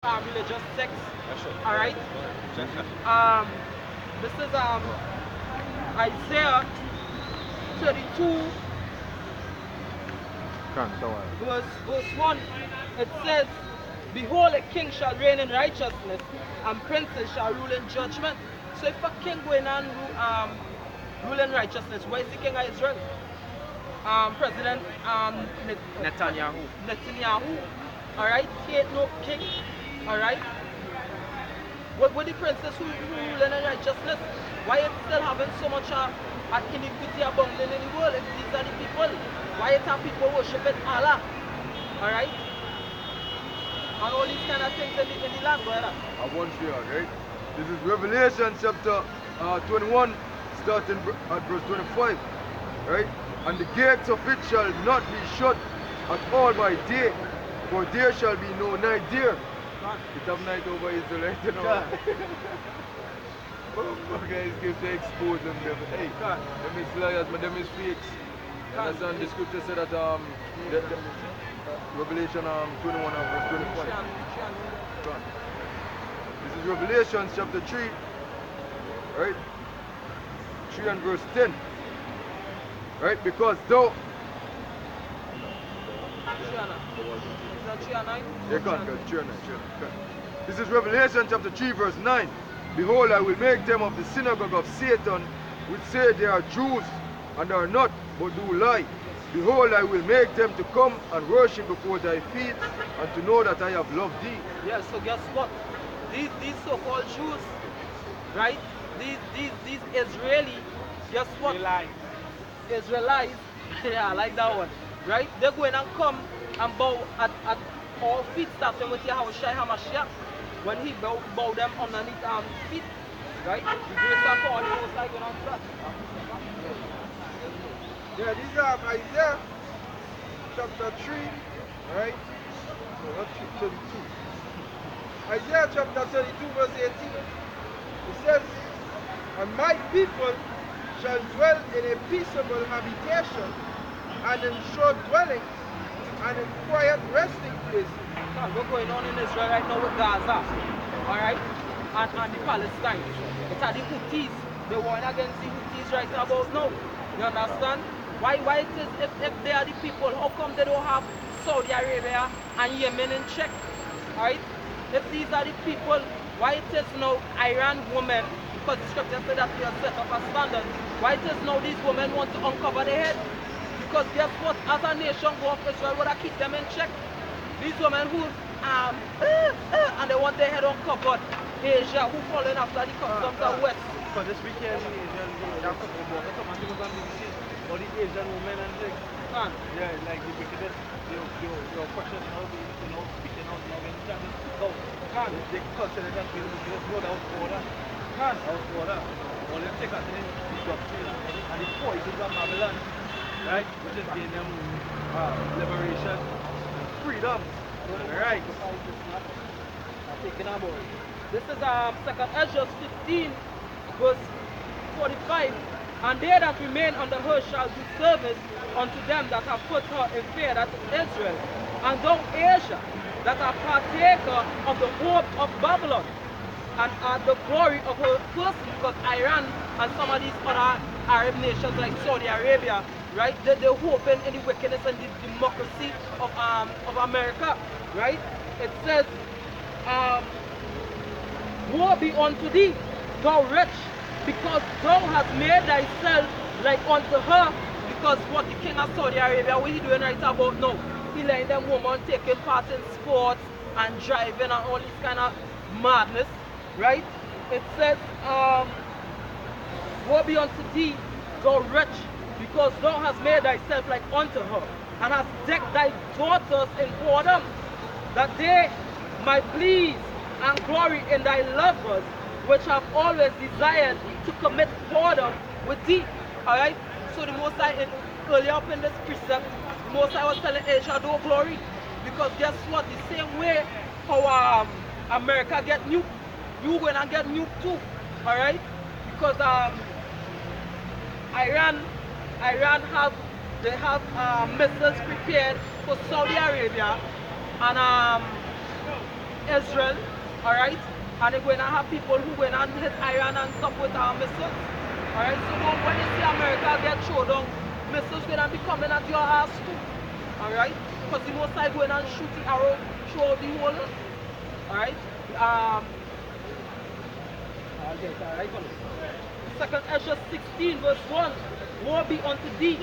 religious text. Sure. All right. Check. This is Isaiah 32 verse 1. It says, "Behold, a king shall reign in righteousness, and princes shall rule in judgment." So if a king going and rule in righteousness, where is the king of Israel? President Netanyahu. Netanyahu. All right, he ain't no king. All right. What were the princes who ruling in righteousness? Why it still having so much iniquity abounding in the world? If these are the people, why it have people worshiping Allah? All right, and all these kind of things in the land, brother. I want you out, right? This is Revelation chapter 21, starting at verse 25, right? "And the gates of it shall not be shut at all by day, for there shall be no night there." It have night over Israel, you know. Guys, give to expose them. Hey, them is liars, but them is fakes. Understand? The scripture said that Revelation 21 and verse 25. This is Revelation chapter 3, right? 3 and verse 10. Right? "Because thou..." This is Revelation chapter 3 verse 9. "Behold, I will make them of the synagogue of Satan, which say they are Jews, and are not, but do lie. Behold, I will make them to come and worship before thy feet, and to know that I have loved thee." Yeah, so guess what? These so-called Jews, right? These Israeli, guess what? Israelites, yeah, I like that one, right? They're going and come and bow at all feet, starting with Yahushua HaMashiach, when he bow them underneath feet, right? The grace of God was like on that. Yeah, these are Isaiah chapter 3, right? No, not 32. Isaiah chapter 32 verse 18. It says, "And my people shall dwell in a peaceable habitation, and in sure dwellings, and in quiet resting places." What's going on in Israel right now with Gaza, all right, and the Palestine. It's are the Houthis. They're warring against the Houthis right about now. You understand? Why it is, if they are the people, how come they don't have Saudi Arabia and Yemen in check? All right? If these are the people, why it is now Iran women, because the scripture said that we are set up a standard, why it is now these women want to uncover their head? Because guess what? As a nation, go of Israel would keep them in check. These women who and they want their head uncovered. Asia, who following after the customs of West. For this weekend, Asian, there are a couple of people on BBC, all the Asian women and things. Yeah, like the wickedness, your questions, speaking out, even trying to speak out. They consider that being wickedness, no, that was order. That was order. All them take out in the doctrine and the poison of Babylon, right? Which is giving them liberation and freedom. Right. This is 2 Ezra 15, verse 45. "And they that remain under her shall do service unto them that have put her in fear, that is Israel. And thou, Asia, that are partaker of the hope of Babylon, and are the glory of her person," because Iran and some of these other Arab nations like Saudi Arabia, right? They're hoping in the wickedness and the democracy of America, right? It says, "Woe be unto thee, thou rich, because thou hast made thyself like unto her." Because what the king of Saudi Arabia, what he doing right about now? He letting them women taking part in sports and driving and all this kind of madness, right? It says, "Woe be unto thee, thou rich, because thou hast made thyself like unto her, and hast decked thy daughters in whoredom, that they might please and glory in thy lovers, which have always desired to commit whoredom with thee." Alright? So the Most High, earlier up in this precept, the Most High was telling Asia, don't glory. Because guess what? The same way how America get nuked, you going to get nuked too. Alright? Because Iran have missiles prepared for Saudi Arabia and Israel, alright? And they're going to have people who going to hit Iran and stuff with our missiles. Alright, so when you see America get thrown down, missiles going to be coming at your ass too. Alright? Because the most side going and shoot the arrow through the whole. Alright? Second Ezra 16 verse 1. Woe be unto thee,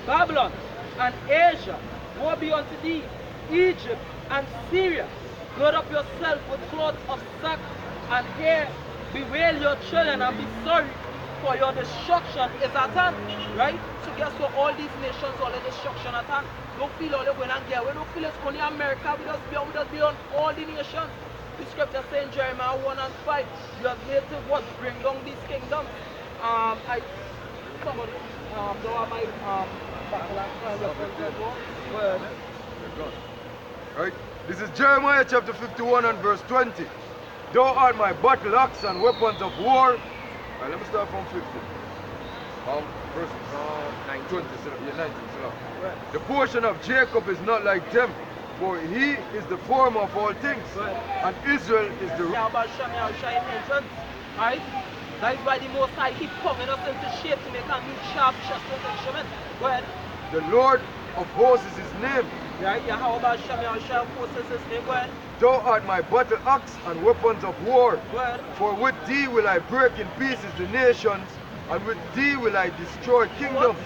Babylon and Asia. Woe be unto thee, Egypt and Syria. Gird up yourself with cloths of sack and hair. Bewail your children and be sorry, for your destruction is at hand. Right? So guess what? All these nations, all the destruction at hand. Don't feel all the going and get. We don't feel it's only America. We just be on all the nations. The scripture saying Jeremiah 1 and 5. You have made to what? Bring down these kingdoms. Somebody don't have my Right? This is Jeremiah chapter 51 and verse 20. Thou art my battle axe and weapons of war. Right, let me start from 50. Verse 20, 19. Right. The portion of Jacob is not like them, for he is the former of all things, and Israel is the Right? That is why the Most High keep coming us into shape to make a new sharp instrument. Go ahead. The Lord of hosts is his name. Yeah, how about Shami Shah hosts is his name? Go ahead. Thou art my battle axe and weapons of war. Go ahead. For with thee will I break in pieces the nations, and with thee will I destroy kingdoms.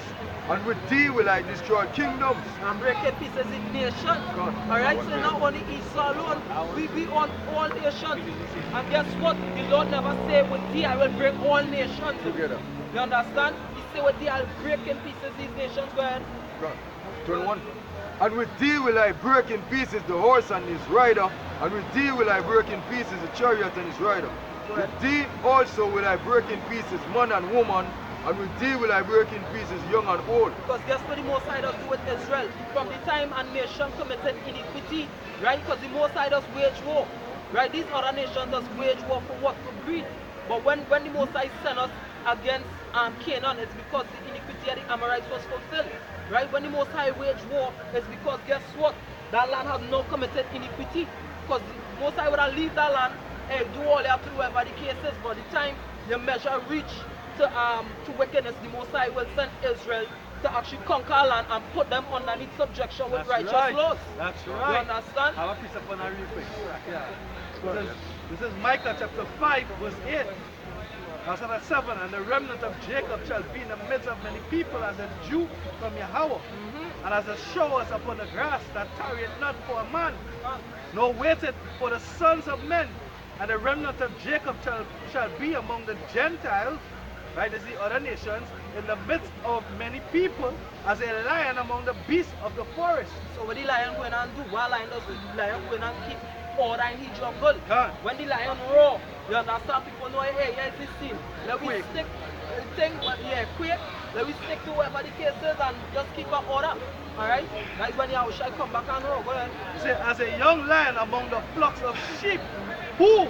And with thee will I destroy kingdoms. And break in pieces in nations. Alright, so not only Esau alone, we be on all nations. And guess what? The Lord never say with thee I will break all nations together. You understand? He say with thee I'll break in pieces these nations. Go ahead. 21. And with thee will I break in pieces the horse and his rider, and with thee will I break in pieces the chariot and his rider. With thee also will I break in pieces man and woman, and with thee will I break in pieces young and old. Because guess what the Most High does do with Israel? From the time a nation committed iniquity, right? Because the Most High does wage war. Right? These other nations does wage war for what? For greed. But when the Most High sent us against Canaan, it's because the iniquity of the Amorites was fulfilled. Right? When the Most High wage war, it's because guess what? That land has not committed iniquity. Because the Most High would have leave that land, do all you have to do whatever the case is. By the time the measure reach to wickedness, the Most High will send Israel to actually conquer land and put them underneath subjection with righteous laws. That's right. You understand? Have a piece of one real quick. Yeah. This is Micah chapter 5 verse 8. Verse 7, and the remnant of Jacob shall be in the midst of many people as a dew from Yahweh, and as the showers upon the grass that tarrieth not for a man, nor waiteth for the sons of men. And the remnant of Jacob shall be among the Gentiles, right, as the other nations, in the midst of many people, as a lion among the beasts of the forest. So what the lion going and do? What lion does the lion going and keep order in his jungle? When the lion roar, you understand, people know, hey, here's this scene. Let me stick quick. Let me stick to whatever the case is and just keep an order. Alright? That's when the shall come back and roar. Go ahead. Say, as a young lion among the flocks of sheep, who,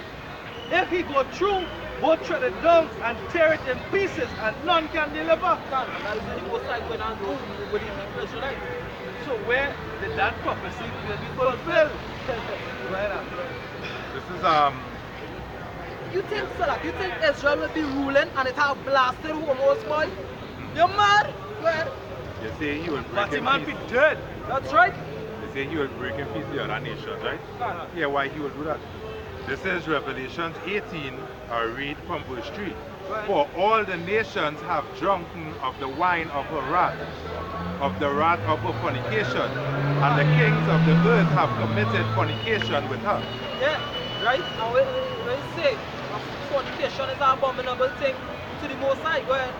if he go through, both tread it down and tear it in pieces, and none can deliver. That is the Most High going and do with the Israelites. So where did that prophecy be fulfilled? This is You think so that you think Israel will be ruling and it have blasted homos, boy? You're mad? Where? You say he will break in Batman be peace. dead. That's right. You say he will break in peace the other nations, right? Yeah, why he will do that? This is Revelation 18, I read from verse 3. For all the nations have drunken of the wine of her wrath, of the wrath of her fornication, and the kings of the earth have committed fornication with her. Yeah, right? And when you say fornication is an abominable thing to the Most High, go ahead.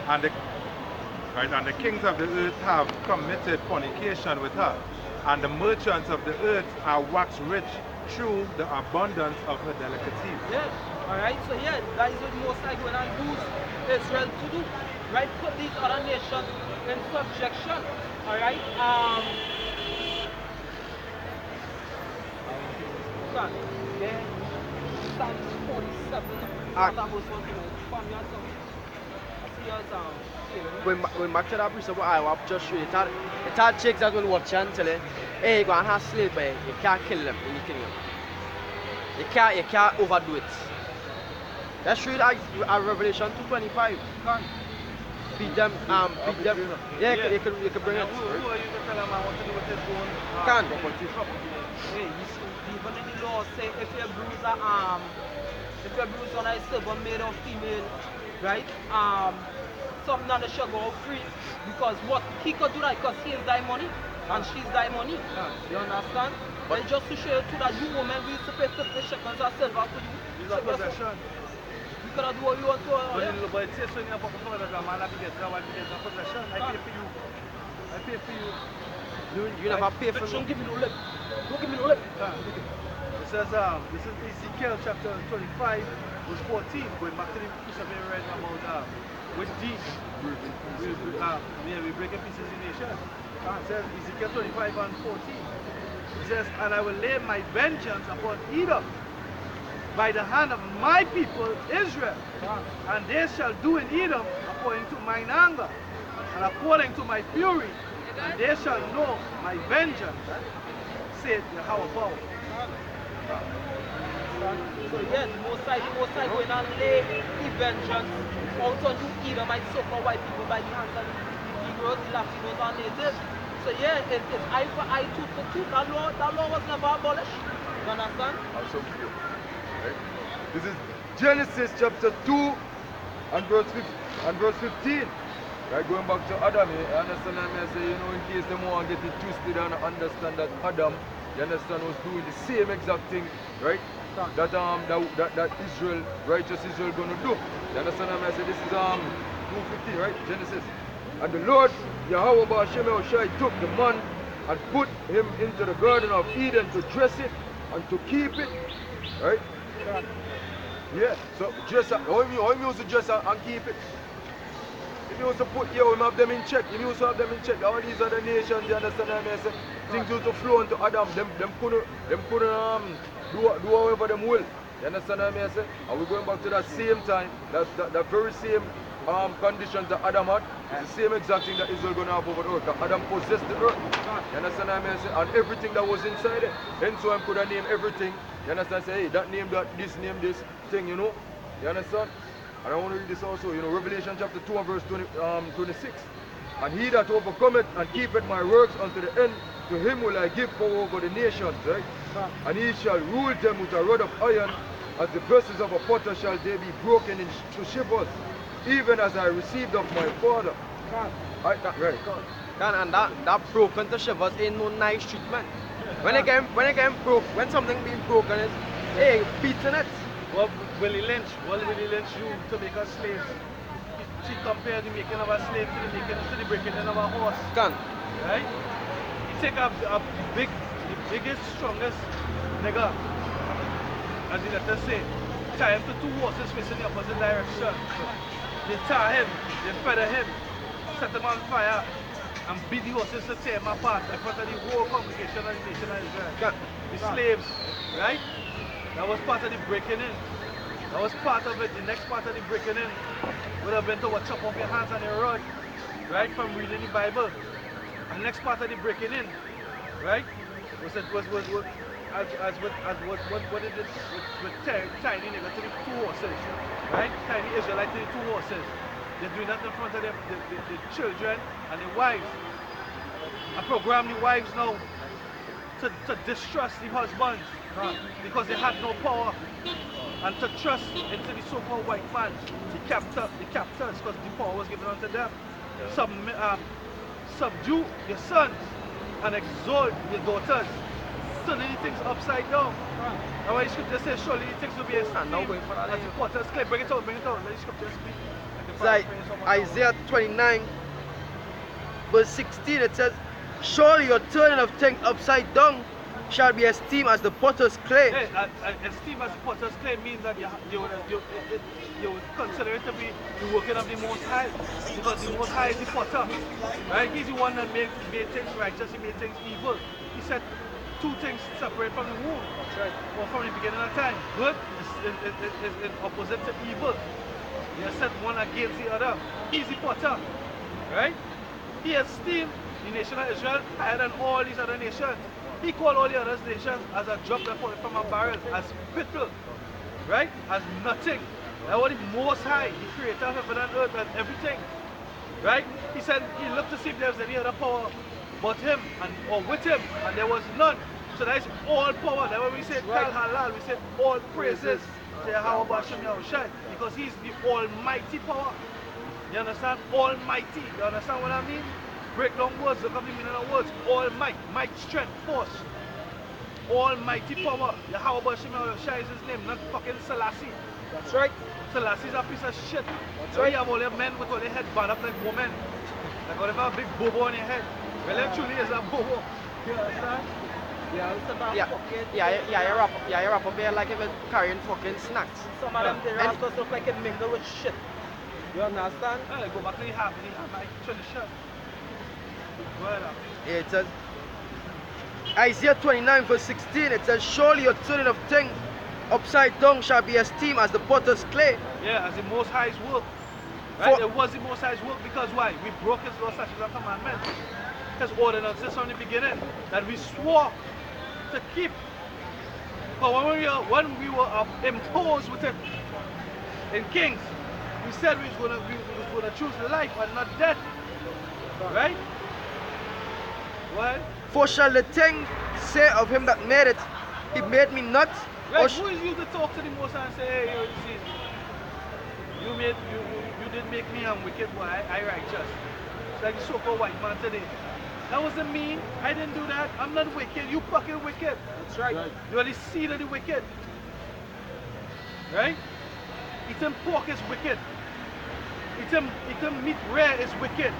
And the kings of the earth have committed fornication with her, and the merchants of the earth are waxed rich through the abundance of her delicacies. Yeah, alright, so yeah, that is what the Most High going and use Israel to do. Right? Put these other nations in subjection. Alright? Psalm 47. When back to that piece of what I was just showing, it had chicks that will watch and tell it, hey, go and have sleep, but you can't kill them in the kingdom. You can't overdo it. Let's read Revelation 2:25. Beat them. Yeah, you can bring it. Who are you to tell him I want to do with his own Can. property? Hey, you see, even in the law say if you bruise a if you bruise on a silver male or female, right? Something on the should go free because what he could do that because he is thy money and she's thy money. You understand? But just to show you too that you woman we used to pay 50 shekels of silver for you. These are possession. You cannot do what you want to. But it says so in the book of that man have to get a possession. I pay for you. I pay for you. You never pay for Don't me. give me no lip. Don't give me no lip. It says, this is Ezekiel chapter 25, verse 14, going back to the piece of it right about with these, we break a pieces in nation. It says Ezekiel 25 and 14. It says, and I will lay my vengeance upon Edom by the hand of my people Israel, and they shall do in Edom according to mine anger, and according to my fury, and they shall know my vengeance, saith Yahweh. So yes, most side going and lay the vengeance out on you Edomite so-called white people by the hands of the Negroes, the Latinos and natives. So yeah, it's eye for eye, tooth for tooth. That law was never abolished. You understand? Absolutely. Right? This is Genesis chapter 2 and verse 15. Right, going back to Adam, you understand what I say, you know, in case they want to get it twisted and understand that Adam, you understand, was doing the same exact thing, right? That Israel, righteous Israel gonna do. You understand what I say? This is 2:15, right? Genesis. And the Lord Yahweh Ba'Shem Shai took the man and put him into the garden of Eden to dress it and to keep it. Right? Yeah. So dress how you used to dress and keep it. If you used to put here, we have them in check. If you used to have them in check, all these other nations, you understand what I say? Things used to flow into Adam. Them couldn't do however them will. You understand what I say? And we're going back to that same time, that very same conditions that Adam had. It's the same exact thing that Israel going to have over the earth. That Adam possessed the earth. You understand what I say? And everything that was inside it. Hence why I could have named everything. You understand? Say, hey, that name name this thing, you know? You understand? And I want to read this also, you know, Revelation chapter 2 and verse 26. And he that overcometh and keepeth my works unto the end, to him will I give power over the nations, right? And he shall rule them with a rod of iron, as the vessels of a potter shall they be broken into shivers, even as I received of my Father. Right? And that broken to shivers ain't no nice treatment. When something being broken is, hey, beating it. What Willie Lynch used to make us slaves. She compared the making of a slave to the breaking in of a horse. Right? You take the biggest, strongest nigga, as the letter say, tie him to two horses facing the opposite direction. They tie him, they feather him, set him on fire, and beat the horses to tear him apart in front of the whole congregation of the nation of Israel. The slaves, right? That was part of the breaking in. That was part of it. The next part of the breaking in would have been to chop off your hands and your rod, right? From reading the Bible. And the next part of the breaking in, right? Was what it is with tiny nigga to the two horses, right? Tiny Israelite to the two horses. They're doing that in front of them, the children and the wives. I program the wives now to distrust the husbands because they had no power, and to trust into the so-called white man, the captors, because the power was given unto them. Subdue your sons and exalt your daughters. Turning things upside down. Now when the scripture says surely things will be esteemed as the potter's clay. Bring it out. Let the scripture speak. It's like Isaiah 29 verse 16, it says, surely your turning of things upside down shall be esteemed as the potter's clay. Yeah, esteemed as the potter's clay means that you would consider it to be the working of the Most High, because the Most High is the potter, right? He's the one that made things righteous, he made things evil. He said two things separate from the womb, right? Or from the beginning of time. Good is opposite to evil. He has set one against the other. He's the potter, right? He esteemed the nation of Israel higher than all these other nations. He called all the other nations as a drop that falling from a barrel, as pitbull, right? As nothing. That was the most high, the creator of heaven and earth and everything. Right? He said he looked to see if there was any other power but him or with him, and there was none. So that is all power. That when we say Kal Halal, we say all praises to Yahweh Hashem Yahushai, because he's the almighty power. You understand? Almighty. You understand what I mean? Break down words, look up the meaning of words. All might, might, strength, force. Almighty power. Yahweh Hashem Yahushai is his name, not fucking Selassie. That's right. Selassie is a piece of shit. That's So right. you have all the men with all their head band up like women. Like all they have a big bobo on their head. Well, actually is a bobo. You understand? Yeah, it's about Yeah, pocket. you wrap up here like if it's carrying fucking snacks. Some of them, they rascals look like it mingle with shit. You understand? Well, go back to the half, my tradition. Well, Yeah, it says, Isaiah 29 verse 16, it says, surely your turning of things upside down shall be esteemed as the potter's clay. yeah, as the Most High's work. Right? For- It was the Most High's work because why? We broke his law, statutes, and commandments. His ordinances from the beginning that we swore to keep. But when we were imposed with it in Kings, we said we was gonna choose life and not death. Right? What? For shall the thing say of him that made it, he made me not? Right, Or who is you to talk to the Most High and say, hey, you see, you did make me wicked, boy, I righteous. It's like the so-called white man today. That wasn't me. I didn't do that. I'm not wicked. You fucking wicked. That's right. You are the seed of the wicked. Right? Eating pork is wicked. Eating meat rare is wicked.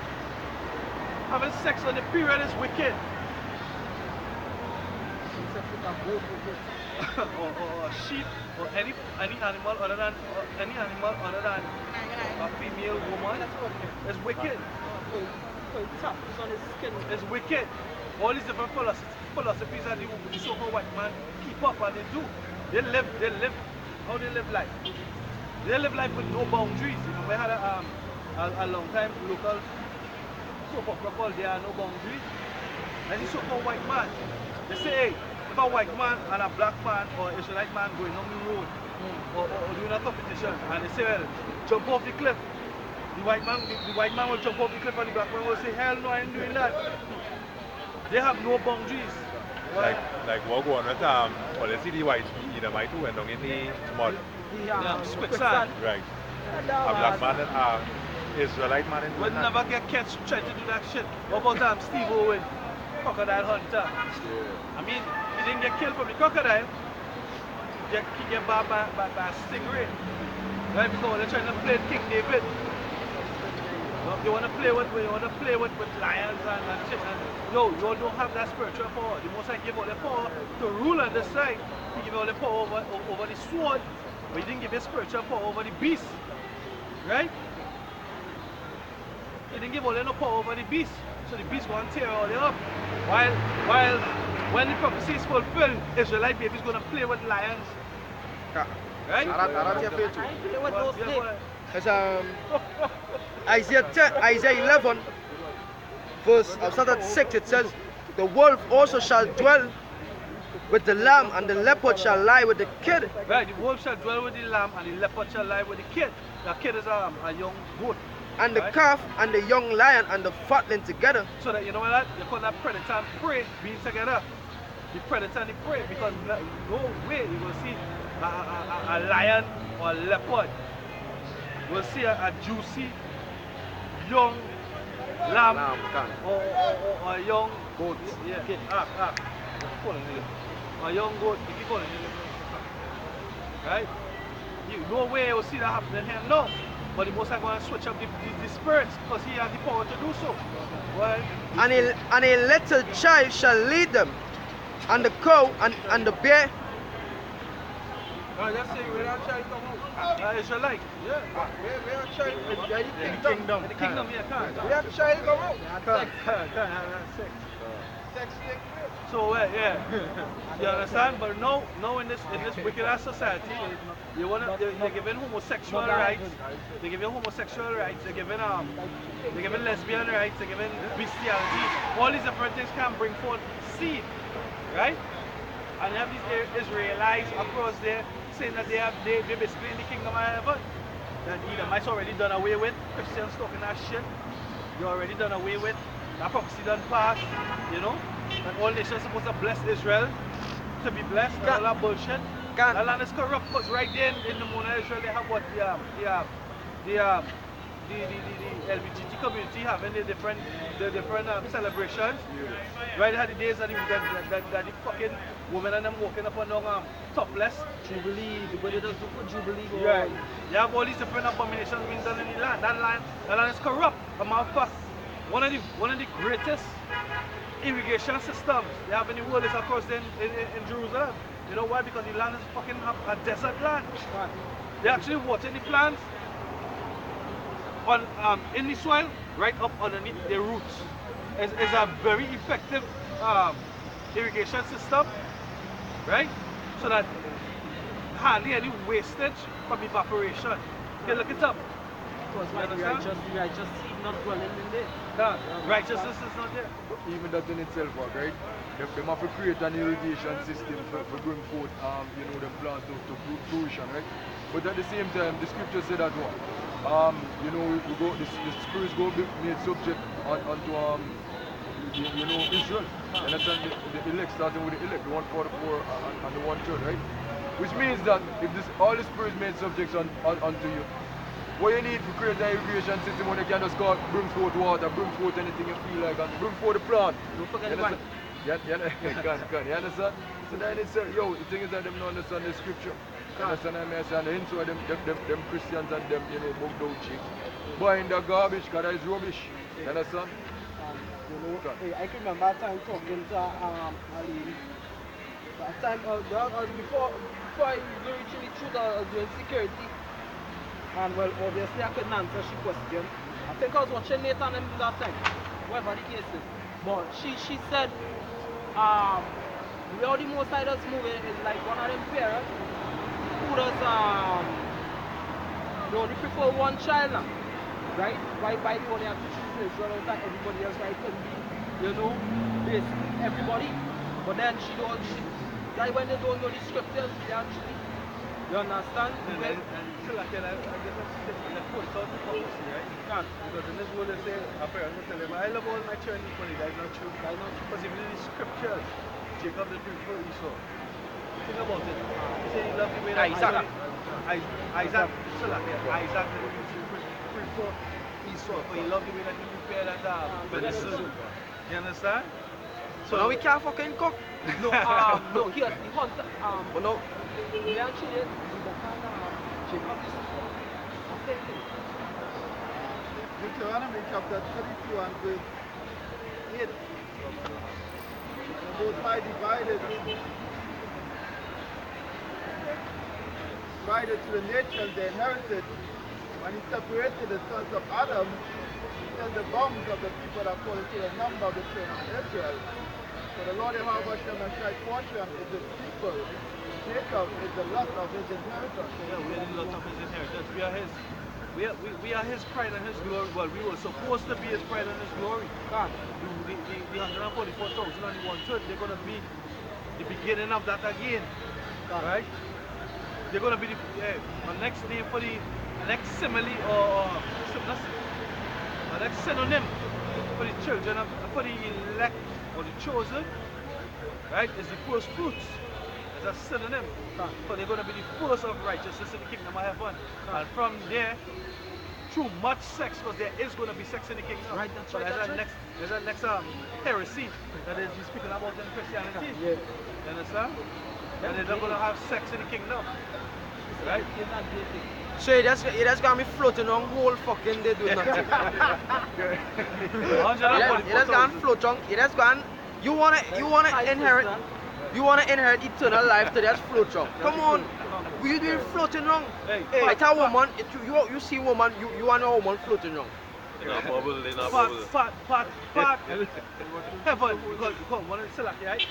Having sex on the period is wicked. or sheep or any animal other than a female woman is wicked. On his skin. It's wicked. All these different philosophies that the so-called white man keep up and they do. They live how they live life. They live life with no boundaries. You know, we had a long time local soap opera called There Are No Boundaries. And the so-called white man, they say, hey, if a white man and a black man or Israelite man going on the road or doing a competition and they say, well, jump off the cliff. The white man will jump off the cliff and the black man will say, hell no, I ain't doing that. They have no boundaries. Right? Like what go on with well, let's see the white Edomite who went down in the mud. Yeah, quicksand. Right. A black man and Israelite man in Will never get catch trying to do that shit. What about Steve Owen, crocodile hunter? I mean, he didn't get killed from the crocodile. He get bought by a stingray. Right? Because they're trying to play King David. You want to play with lions and shit. And, yo, you all don't have that spiritual power. The Most High give all the power to rule on this side. He gave all the power over the sword, but he didn't give you spiritual power over the beast. Right? He didn't give all the power over the beast. So the beast going to tear all the up. While when the prophecy is fulfilled, Israelite baby is going to play with lions. Right? I don't hear too. I ain't playing with those things. It's Isaiah 11, verse, I'll start at 6, it says, the wolf also shall dwell with the lamb, and the leopard shall lie with the kid. Right, the wolf shall dwell with the lamb, and the leopard shall lie with the kid. The kid is a young goat. And the right? calf and the young lion and the fatling together. So that, you know what, you call that predator and prey being together. The predator and the prey, because no way you will see a lion or a leopard. You will see a juicy young lamb or a young goat. Yeah, a young goat, you keep calling it. Right? No way you will see that happening here, no. But the Most High going to switch up the spirits because he has the power to do so. Right? And a little child shall lead them, and the cow and the bear. Just say where that child come out. Israelite. Yeah. Where that child In the kingdom. In the kingdom, yeah, can't. Where that child come out. Can't have sex. Sex take place. So yeah, you understand? But no, in this wicked ass society, they're giving homosexual rights. They're giving homosexual rights. They're giving lesbian rights. They're giving bestiality. All these different things can bring forth seed. right? And you have these Israelites across there saying that they're basically in the kingdom of heaven. That Edomites already done away with. Christians talking that shit. You're already done away with. That prophecy done passed, you know? And all nations supposed to bless Israel to be blessed and all that bullshit. That land is corrupt because right there in the Mona Israel they have what the LGBT community having the different celebrations. Right, had the days that the fucking women and them walking up and down topless. Jubilee, everybody does look for Jubilee. Right. You have all these different abominations being done in the land. That land is corrupt. A matter of fact, one of the greatest irrigation systems they have in the world is of course in Jerusalem. You know why? Because the land is fucking a desert land. Right. They actually water the plants on in the soil right up underneath the roots. It's a very effective irrigation system, right? So that hardly any wastage from evaporation. Okay, look it up. Because the righteous seed not dwelling in there. Righteousness is not there. Even that in itself, right? They have to create an irrigation system for bring forth, you know, them plants to fruition, right? But at the same time, the scripture said that what? You know, the spirits go be made subject unto you know, Israel. You understand? The elect, starting with the elect, the 144 and the 1/3, right? Which means that if all the spirits made subjects unto you, what you need to create an irrigation system when you can just go bring forth water, bring forth anything you feel like, and bring forth the plant. Don't forget the one. You understand? So then it's yo, the thing is that them don't understand the scripture. You understand what I mean? And so them Christians and them, you know, bugged out chicks. Buying the garbage, because that is rubbish. You understand? You know, hey, I can remember a time talking to a lady. That time, before I was reaching the truth, I was doing security. And well, obviously I couldn't answer she question. I think I was watching Nathan and that time, whatever the case is. But she said, the way the most I does movie is like one of them parents who does they only prefer one child now. Right? Why they only have to choose Israel out and everybody else right can be, you know, basically everybody. But then like when they don't know the scriptures, they actually, you understand? And so like I guess that's put out the prophecy, right? Can't. Because in this world they say, a parent will tell them, I love all my children equally. That is not true. That is not true. Because even in the scriptures, Jacob the prefer Esau. Think about it. He said he loved the way that Isaac prefer Esau. But he loved the way that he prepared and you understand? So now we can't fucking cook. No, no, here's the hunter. But no. We actually, Jacob is Deuteronomy chapter 32 and verse 8. The Most High divided to the nations they inherited. When he separated the sons of Adam, he set the bounds of the people according to the number of the children of Israel. So the Lord Jehovah Shemashai portion is his people. Jacob is the lot of his inheritance. Yeah, we are the lot of his inheritance. We are his. We are his pride and his glory. Well, we were supposed to be his pride and his glory. God, the 144,000 and the 1/3, they're going to be the beginning of that again. God. Right? They're going to be the next name for the next simile or next synonym for the children of, for the elect or the chosen. Right? Is the first fruits. As a synonym. So they're going to be the first of righteousness in the kingdom of heaven. And from there, through much sex, because there is going to be sex in the kingdom. Right, that's so right. There's a next heresy that is speaking about in Christianity. Yeah. You understand? And they're not going to have sex in the kingdom. Right? So you just gonna be floating on whole fucking day doing nothing. You just gonna float on. You just gonna. You wanna inherit eternal life to just float on. Come on. You doing floating wrong? Hey, I tell woman, you see woman, you want a woman floating wrong. Part. Heaven, because one of the right?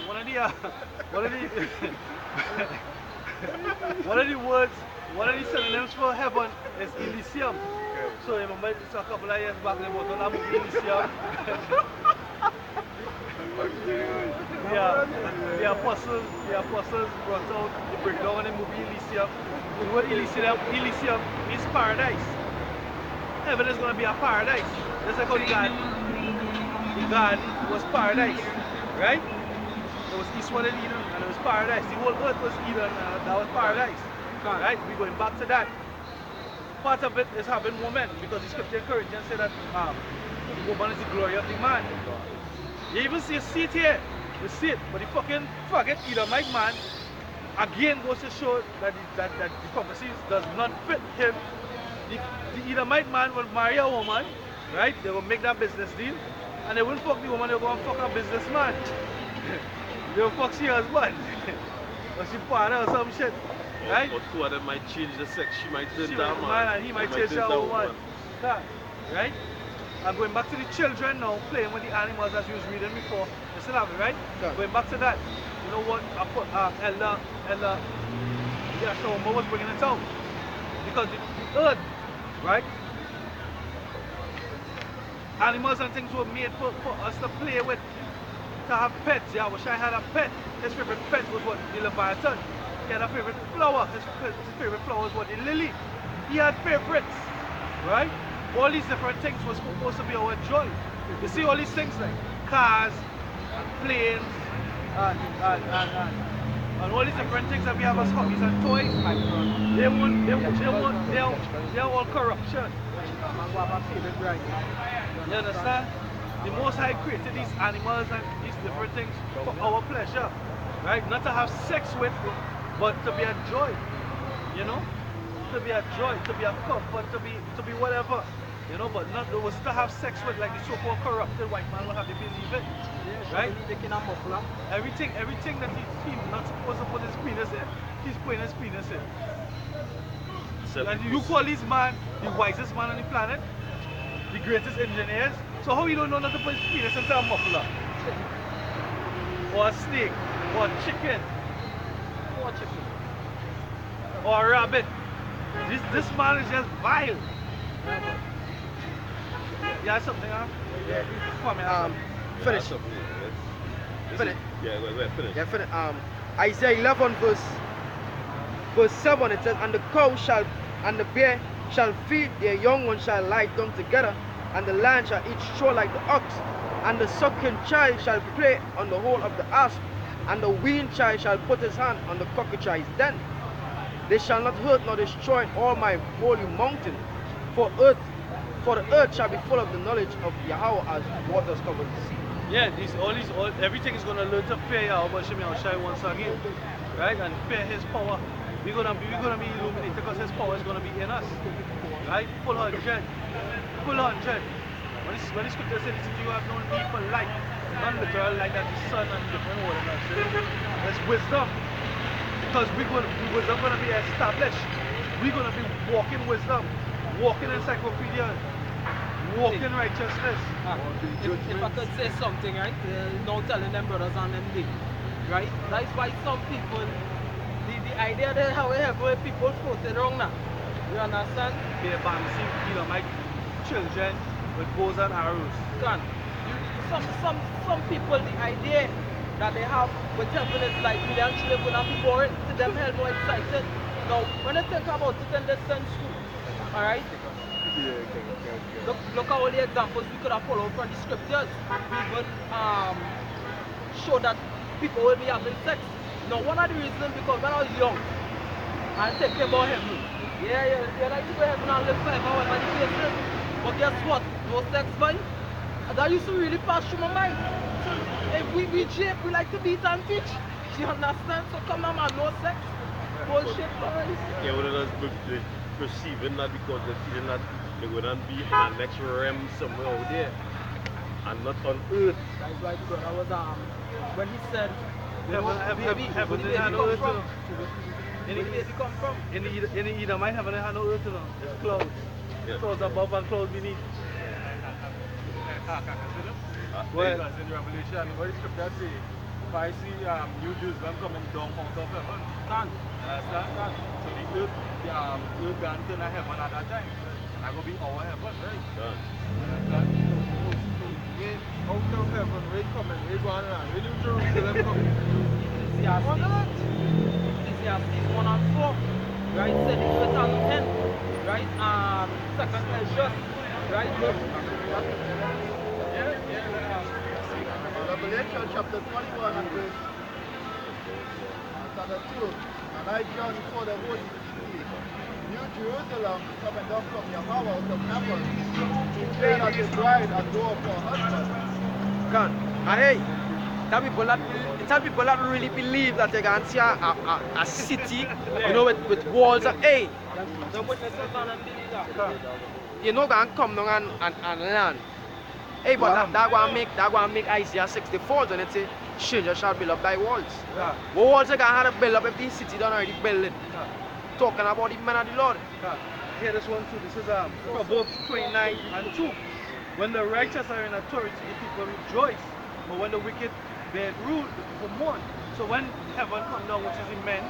One of the synonyms for heaven is Elysium. So remember it's a couple of years back they bought on that movie Elysium. the apostles brought out the breakdown in the movie Elysium. The word Elysium means paradise. Heaven is going to be a paradise. Just like how the garden was paradise, right? It was Eastward and Eden, and it was paradise. The whole earth was Eden, that was paradise. Right? We're going back to that. Part of it is having women, because the scripture in Corinthians said that the woman is the glory of the man. You even see it here. You see it, but the fucking forget Edomite man again goes to show that the prophecies does not fit him. The Edomite man will marry a woman, right? They will make that business deal, and they won't fuck the woman, they'll go and fuck a businessman. They'll fuck she husband. Or she partner or some shit. Right? Or two of them might change the sex, she might turn She down man and he might change that woman. Right? And going back to the children now, playing with the animals as you was reading before. You still have it, right? Yeah. Going back to that, you know what Elder Shoma was bringing it out. Because the earth, right? Animals and things were made for us to play with, to have pets. Yeah, I wish I had a pet. His favorite pet was what? The Leviathan. He had a favorite flower. His favorite flower was what? The lily. He had favorites, right? All these different things were supposed to be our joy. You see all these things like cars, and planes, and all these different things that we have as hobbies and toys. They're all corruption. You understand? The Most High created these animals and these different things for our pleasure, right? Not to have sex with, but to be a joy, you know? To be a joy, to be a comfort, to be whatever, you know? But not was to have sex with, like the so-called corrupted white man will have you believe it, right? Everything that he's not supposed to put his penis in, he's putting his penis in. And you call this man the wisest man on the planet, the greatest engineers. So how you don't know not to put his penis into a muffler? Or a snake? Or a chicken? Or a rabbit? This man is just vile. You have something, huh? Yeah. Finish. Finish. Yeah, go ahead, finish. Yeah, finish. Isaiah 11 verse 7, it says, and the cow and the bear shall feed, their young ones shall lie down together, and the lion shall eat straw like the ox, and the sucking child shall play on the hole of the asp, and the weaned child shall put his hand on the cockatrice's den. They shall not hurt nor destroy all my holy mountain, for the earth shall be full of the knowledge of Yahweh as waters cover the sea. Yeah, everything is gonna learn to fear Yahweh Shem Yahushai once again, right? And fear His power. We're gonna be illuminated because His power is gonna be in us, right? Full 100. When the scripture says you have no need for light, not literal light like the sun and different water. There's wisdom. Because wisdom gonna be established. We're gonna be walking wisdom, walking encyclopedia, walking righteousness. If I could say something, right? Not telling them brothers and them things, right? That's why some people, the idea that however people floating wrong now. You understand? Be a bouncy, my children with bows and arrows. Some people, the idea that they have with heaven is like million children and be boring. To them, hell more excited. Now, when they think about it in this sense too, alright? Look at all the examples we could have followed from the scriptures. We even show that people will be having sex. Now, one of the reasons because when I was young and thinking about heaven, yeah, like to go heaven and live forever, whatever the case is. But guess what? No sex, man. That used to really pass through my mind. So if we jape, we like to beat and teach. Do you understand? So come on, man, no sex. Bullshit, man. Yeah, what it is perceiving that because they're feeling that they're going to be in the next realm somewhere out there and not on earth. That's why the brother was when he said, heaven didn't have no earth. Where did baby come from? In the Edomite heaven didn't have no earth, it's clouds. Yeah. Clouds above and clouds beneath. Well, because in Revelation, what the scripture say, if I see New Jerusalem coming down out of heaven, Can't. understand? So the earth can turn a heaven at that time. And that will be our heaven, right? Done. Understand? So Again, out of heaven, we coming, we go on land. We do Jerusalem coming. Ecclesiastes 1 and 4, right? Said the earth and end, right? Second Ezra, right? Revelation chapter 21 and verse chapter 2. And I, John, saw the holy city, New Jerusalem, coming down from Yahweh out of heaven, prepared as a bride adorned for her husband. Can. And hey, tell people that really believe that they can see a city, you know, with walls and hey, you know, can come down and land. Hey, but that gonna make Isaiah 64 and it say, strangers shall build up thy walls. Yeah. What walls they can have to build up if the city done already build it? Talking about the men of the Lord. Here, this one too. This is Proverbs 29 and 2. When the righteous are in authority, the people rejoice. But when the wicked bear rule, the people mourn. So when heaven come down, which is the men,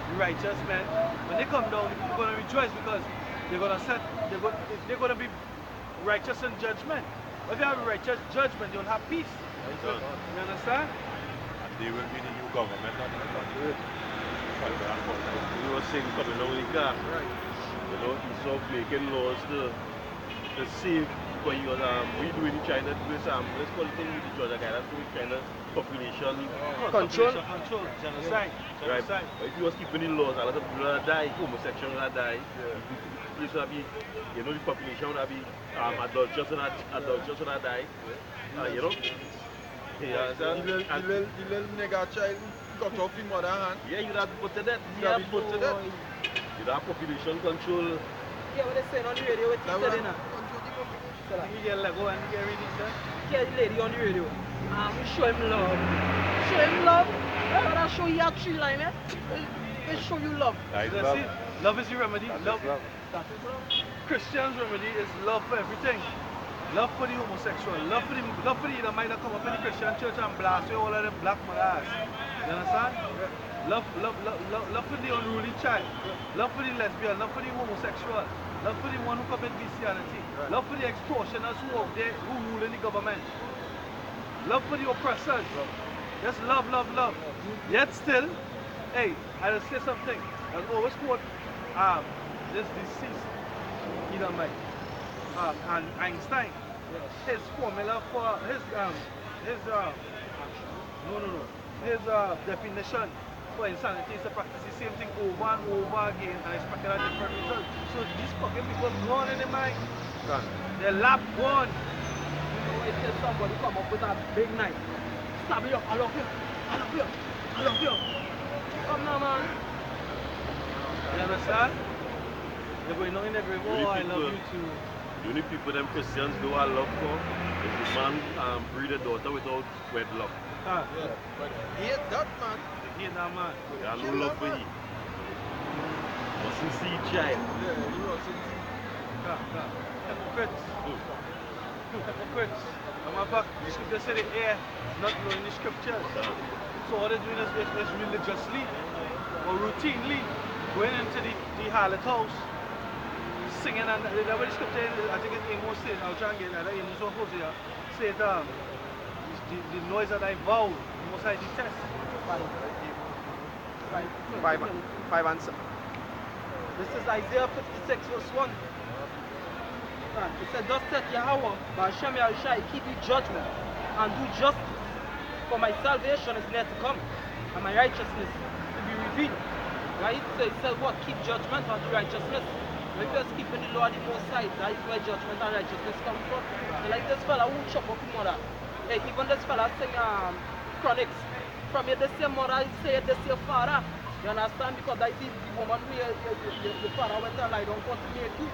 the righteous men, when they come down, the people are going to rejoice because they're going to be righteous in judgment. If you have a righteous judgment, you'll have peace. You understand? And they will be the new government on earth. You were saying coming down the car. Right. You know, he's of making laws to save, because he was we doing in China this let's call it in the Georgia guy, that's doing China population Control. Genocide. right. But if he was keeping the laws, a lot of people will die, homosexuals will die, place will be, you know, the population will be adulterous will die. You know? Yeah, The little nigga child cut off his mother hand. yeah, you'd have to put to death. You'd have put to death. You'd have population control. Yeah, what they saying on the radio, what That you one said now? You get Lego and you get reading, sir. Yeah, the lady on the radio. We show him love. Show him love. I show you a tree line, eh? We show you love. That is That's love. it. Love is the remedy. That is love. Christians' remedy is love for everything. Love for the homosexual. Love for the that might not come up in the Christian church and blast with all of them black mothers. You understand? Love for the unruly child. Love for the lesbian. Love for the homosexual. Love for the one who commit bestiality. Love for the extortioners who out there who rule in the government. Love for the oppressors. Just love. Yet still, hey, I'll say something. I'll always quote this deceased Edomite and Einstein. His formula for his definition for insanity is to practice the same thing over and over again and expect a different result. So these fucking people gone in their mind. They lap gone. You know, if there's somebody come up with a big knife, stab you up, I love you. Come now, man. You understand? They're going on in every war, I love you too. The only people them Christians do a love for is the man breed a daughter without wedlock. Ah, Yeah. But hate that man. they hate that man. They have no love for him. Mustn't see child. Yeah, you also Hypocrites. Hypocrites. I'm back. The scripture said it here, not knowing the scriptures. So all they're doing is religiously or routinely going into the harlot house, singing, and the way the scripture is, I think it's Amos says, I'll try and get that, Amos or Hosea, said the noise that I vowed, most I detest. Five answer. This is Isaiah 56 verse 1. It said, thus saith Yahweh, Ba'ashem Yahushai, keep you judgment and do justice. For my salvation is near to come, and my righteousness to be revealed. Right? So it said what? Keep judgment and do righteousness. If you're just keeping the law on the most side, that is where judgment and righteousness come from. So like this fella who chop up his mother. Hey, even this fella sing chronics. From your this your mother, he say this your father. You understand? Because that is the woman who your father went and lie down for to make you.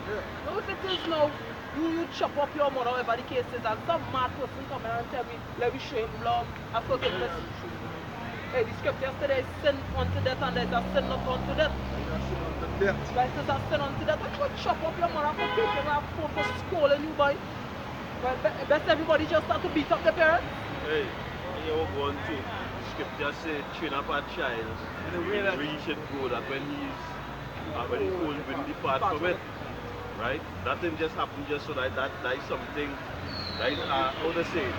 Now if it is now, you chop up your mother, whatever the case is, and some mad person come and tell me, let me show him love and forgiveness. Hey, the scripture said sin unto death and there's a sin not unto death. Right, there's a sin unto death. Why you chop up your mother for taking her for scolding you, boy? Well, best everybody just start to beat up the parents. Hey, you're going to scripture say train up a child in the way that he should go, that when he's old will depart from it. Right? That didn't just happen just so that is something right? How to say it?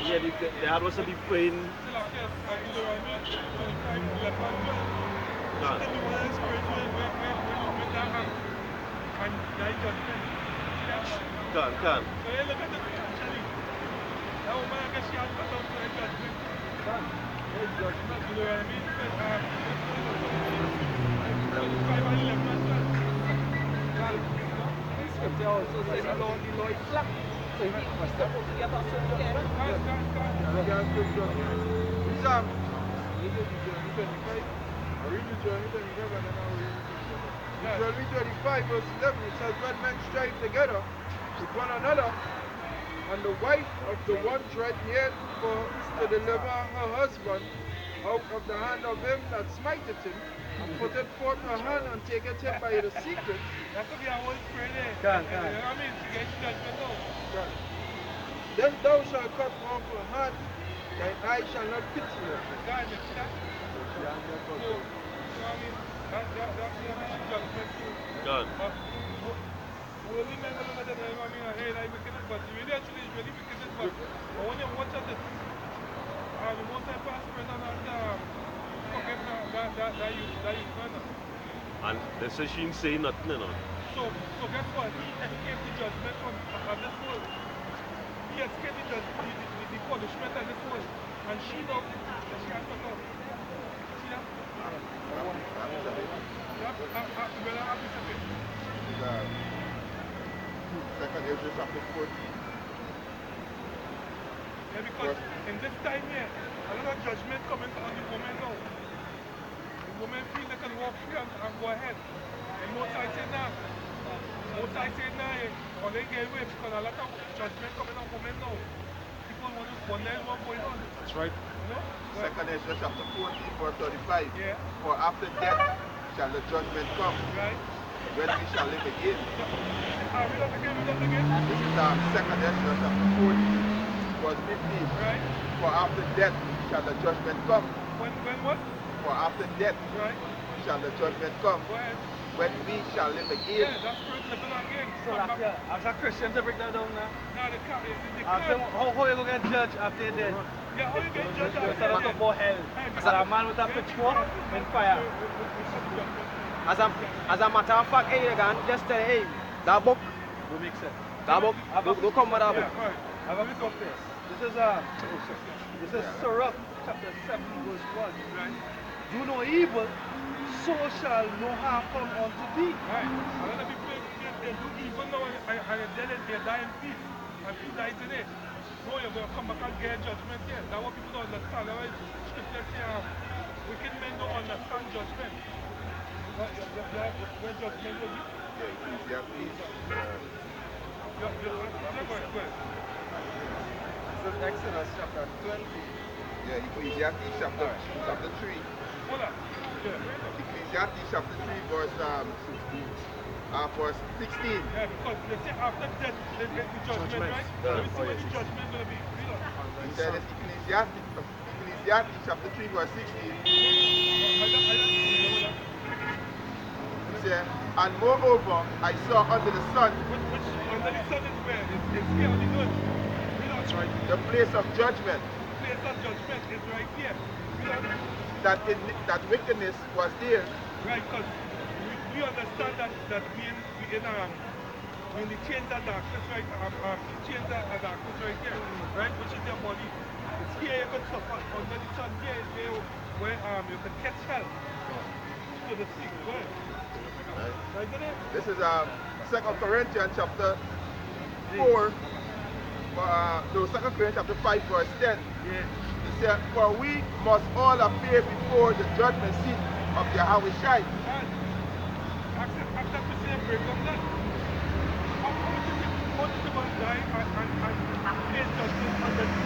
Yeah, they had also be praying. God. Can. Scripture also says the law is slack. So he was supposed to get us some care. Exam. Deuteronomy 25. I read Deuteronomy 25 and then I'll read Deuteronomy 25 verse 11. It says, when men strive together with one another, and the wife of the one tried yet to deliver her husband out of the hand of him that smiteth him, and putteth forth her hand and taketh him by the secret. That could be a whole prayer there. Can. You know what I mean? To get judgment out. Right. Then thou shalt cut off her hand, thine eye shall not pity her. God, you see that? So, you know what I mean? That's judgment too. God. Well, we may not know that, you know what I mean? Hey, like wickedness, but really actually is really wickedness, but when you watch at it, the most I pass spread on that, forget that you further. And the session say nothing, you know. So guess what? He escaped the judgment of this world. He escaped the punishment of this world. And she now, she has to go. See that? Second Ezra chapter 14. Yeah, because in this time here, a lot of judgment coming on the women now. The women feel they can walk free and go ahead. And most I say now, or they get away because a lot of judgment coming on women now. People want to wonder what's going on. That's right. You know? Second Ezra chapter 14 verse 35. Yeah. For after death shall the judgment come, Right? when we shall live again. Read that again. This is Second Ezra chapter 14 verse 15. Right? For after death shall the judgment come. When what? For after death Right? shall the judgment come, Go ahead. when we shall live Yeah, again. that's spirit living again. So like, as a Christian to break that down now. Now the cat is in the Ask them cat. how you gonna get judged after you're dead. Yeah, how you get judged You after start that? talk about hell. As a man with a pitchfork and fire. As a matter of fact, hey, you can just tell hey, that book, Will make sense. that book, don't come with that book. Yeah, right. I have a book of this. This is Sirach chapter 7 verse 1. Right. Do no evil, so shall no harm come unto thee. Right. A lot of people they do evil now and they die in peace. And people die today. No, you're going to come back and get judgment here. That's what people don't understand. That's why scripture says wicked men don't understand judgment. Where judgment will be? Yeah, please. Go ahead. So Exodus chapter 20. Yeah, Ecclesiastes chapter 3. Hold on. Yeah. Ecclesiastes chapter 3 verse 16. Yeah, because they say after death, they get the judgment, right? Let me see what the judgment going to be. Read on. He said it's Ecclesiastes chapter 3 verse 16. He said, and moreover, I saw under the sun Which under the sun is where? It's here on the good. Read on. That's right. the place of judgment, The place of judgment is right here. Read on. that wickedness was there. Right, because we understand that we in the chains of darkness, right? The chains of darkness right here, right? Which is your body. It's here you can suffer. Under the sun here is where you can catch hell. So the sea. Go ahead. Right in it? This is 2 Corinthians chapter 4. 2 Corinthians chapter 5 verse 10. Yeah. He said, for we must all appear before the judgment seat of Yahweh Shai. After we say a break of that, how did the man die and face judgment under the